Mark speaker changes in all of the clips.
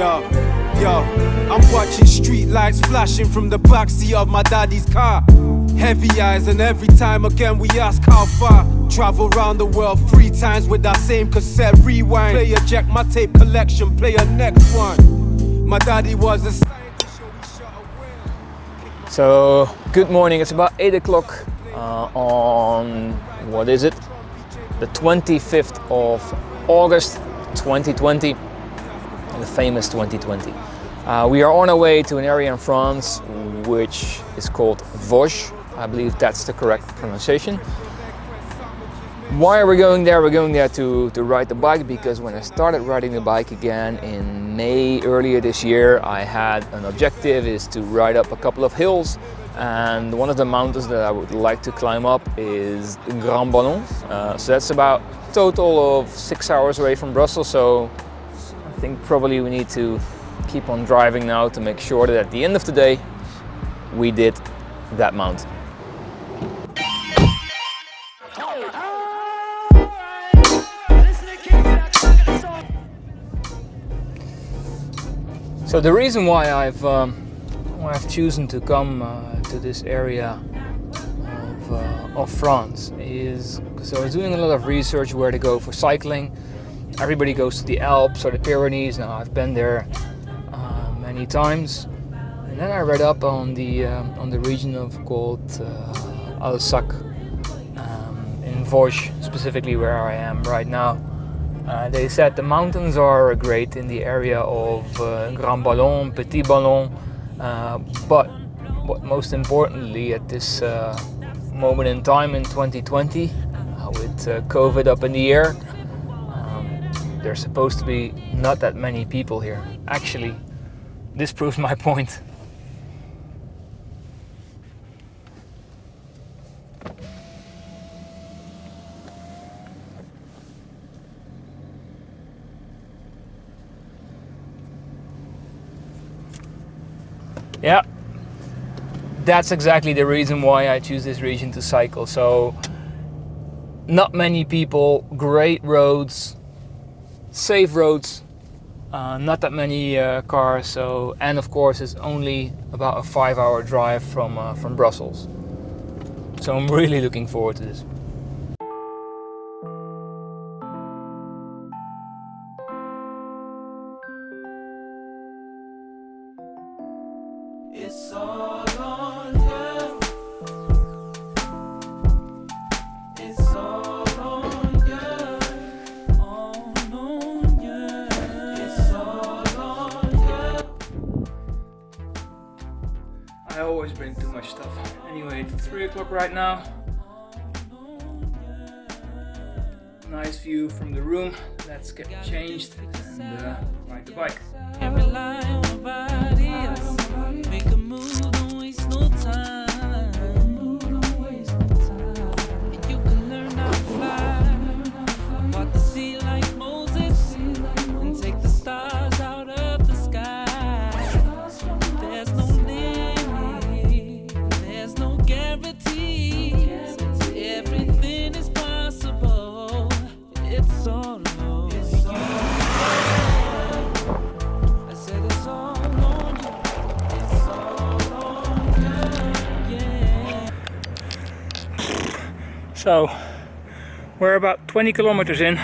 Speaker 1: Yo, I'm watching street lights flashing from the backseat of my daddy's car. Heavy eyes, and every time again we ask how far. Travel around the world 3 times with that same cassette rewind. Play eject my tape collection, play a next one. My daddy was a scientist, so we shot away.
Speaker 2: So, good morning, it's about 8 o'clock on, what is it? The 25th of August 2020, the famous 2020. We are on our way to an area in France which is called Vosges. I believe that's the correct pronunciation. Why are we going there? We're going there to ride the bike because when I started riding the bike again in May earlier this year, I had an objective is to ride up a couple of hills, and one of the mountains that I would like to climb up is Gran Ballon. So that's about a total of 6 hours away from Brussels, so I think probably we need to keep on driving now to make sure that at the end of the day we did that mountain. So the reason why I've chosen to come to this area of France is because I was doing a lot of research where to go for cycling. Everybody goes to the Alps or the Pyrenees. Now I've been there many times, and then I read up on the region called Alsace in Vosges, specifically where I am right now. They said the mountains are great in the area of Gran Ballon, Petit Ballon, but what most importantly at this moment in time in 2020, with COVID up in the air, there's supposed to be not that many people here. Actually, this proves my point. Yeah, that's exactly the reason why I choose this region to cycle. So, not many people, great roads, safe roads, not that many cars. So, and of course, it's only about a 5-hour drive from Brussels. So I'm really looking forward to this.
Speaker 1: It's all on you. It's all on you. All on you. It's all on you.
Speaker 2: I always bring too much stuff. Anyway, it's 3 o'clock right now. Nice view from the room. Let's get changed and ride the bike.
Speaker 3: Can't rely on nobody else. Make a move, don't waste no time. You can learn how to fly. Walk the sea like Moses and take the stars out of the sky. There's no limit, there's no guarantees. Everything is possible. It's all over you. I said it's all on you. It's all on you. Yeah.
Speaker 2: So, we're about 20 kilometers in.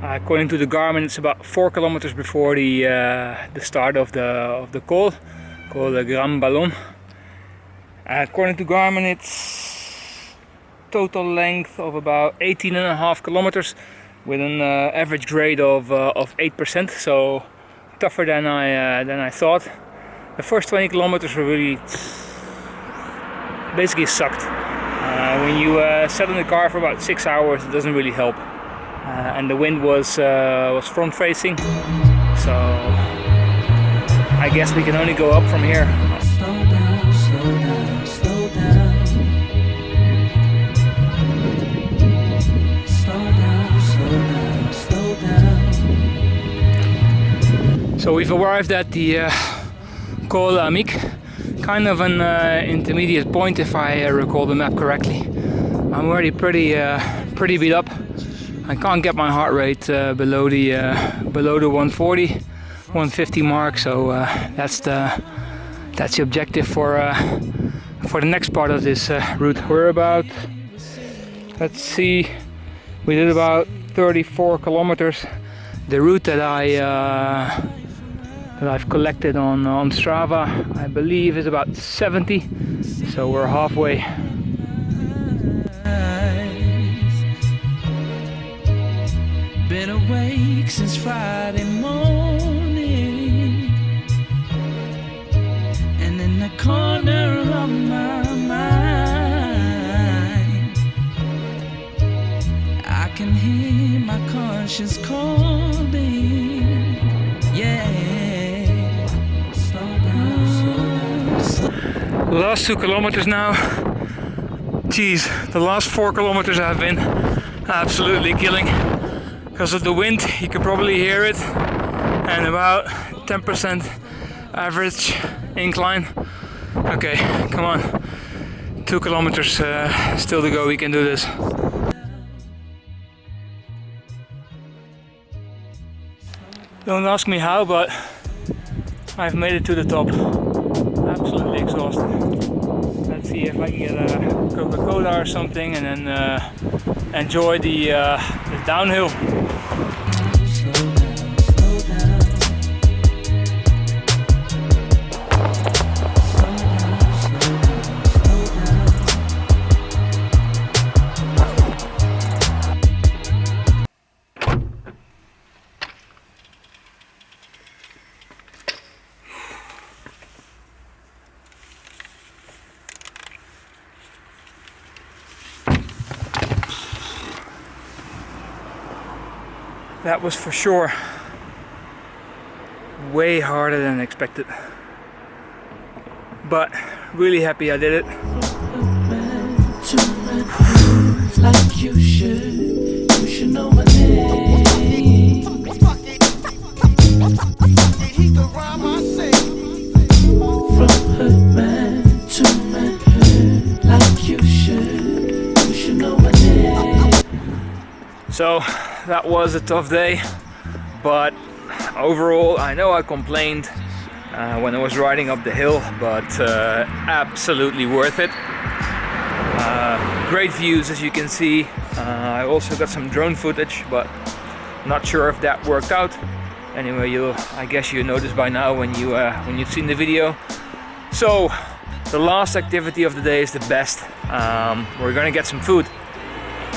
Speaker 2: According to the Garmin, it's about 4 kilometers before the start of the col, called the Gran Ballon. According to Garmin, it's total length of about 18.5 kilometers with an average grade of 8%. So tougher than I thought. The first 20 kilometers were really basically sucked. When you sat in the car for about 6 hours, it doesn't really help. And the wind was front facing, so I guess we can only go up from here.
Speaker 3: Slow down, slow down, slow down. Slow down, slow down, slow down.
Speaker 2: So we've arrived at the Col Amic, kind of an intermediate point if I recall the map correctly. I'm already pretty beat up. I can't get my heart rate below the 140, 150 mark. So that's the objective for the next part of this route. We're about, let's see, we did about 34 kilometers. The route that I've collected on Strava, I believe, is about 70. So we're halfway.
Speaker 3: Been awake since Friday morning, and in the corner of my mind, I can hear my conscience calling. Yeah, slow down, slow down.
Speaker 2: The last 2 kilometers now. Geez, the last 4 kilometers have been absolutely killing. Because of the wind, you can probably hear it, and about 10% average incline. Okay, come on, 2 kilometers still to go, we can do this. Don't ask me how, but I've made it to the top. Absolutely exhausted. Let's see if I can get a Coca-Cola or something and then enjoy the downhill. That was for sure way harder than expected, but really happy I did it.
Speaker 3: Like you should know my name. From man to man, like you should know my name.
Speaker 2: So that was a tough day, but overall I know I complained when I was riding up the hill, but absolutely worth it. Great views, as you can see. I also got some drone footage, but not sure if that worked out. Anyway, I guess you noticed by now when you've seen the video. So the last activity of the day is the best. We're gonna get some food,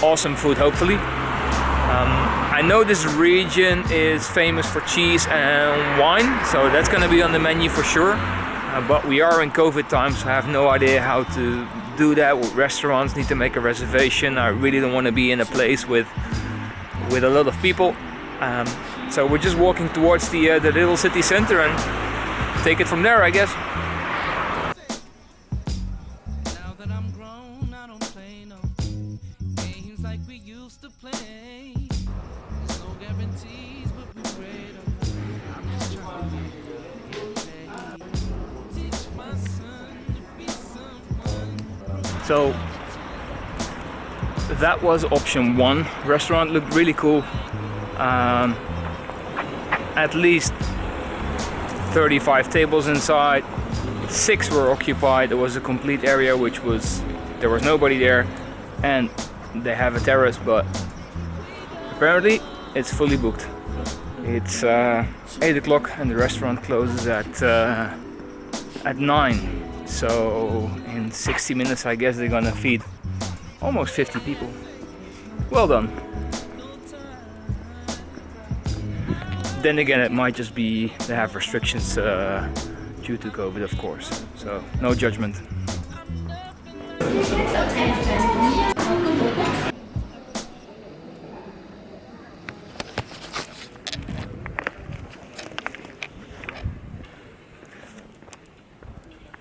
Speaker 2: awesome food hopefully. I know this region is famous for cheese and wine, so that's going to be on the menu for sure. But we are in COVID times, so I have no idea how to do that. With restaurants, need to make a reservation. I really don't want to be in a place with a lot of people. So we're just walking towards the little city center and take it from there, I guess.
Speaker 3: Now that I'm grown, I don't play no games like we used to play. There's no guarantees, but we pray to. I'm just trying to get paid. Teach my son to be someone.
Speaker 2: So that was option one. Restaurant looked really cool. At least 35 tables inside. 6 were occupied. There was a complete area there was nobody there, and they have a terrace, but apparently it's fully booked. It's 8 o'clock and the restaurant closes at 9. So in 60 minutes I guess they're gonna feed almost 50 people. Well done. Then again, it might just be they have restrictions due to COVID, of course. So no judgment.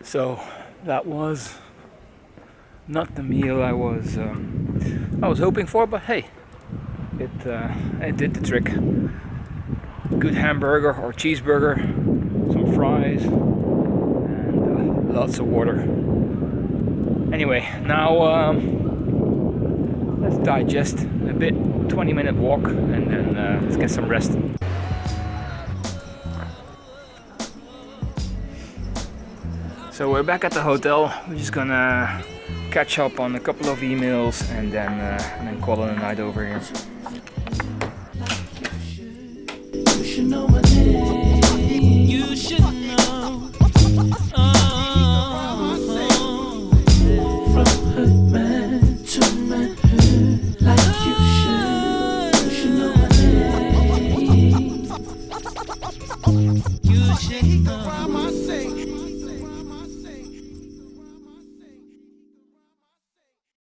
Speaker 2: So that was not the meal I was hoping for, but hey, it did the trick. Good hamburger or cheeseburger, some fries, and lots of water. Anyway, now let's digest a bit. 20-minute walk, and then let's get some rest. So we're back at the hotel. We're just gonna catch up on a couple of emails and then call it a night over here.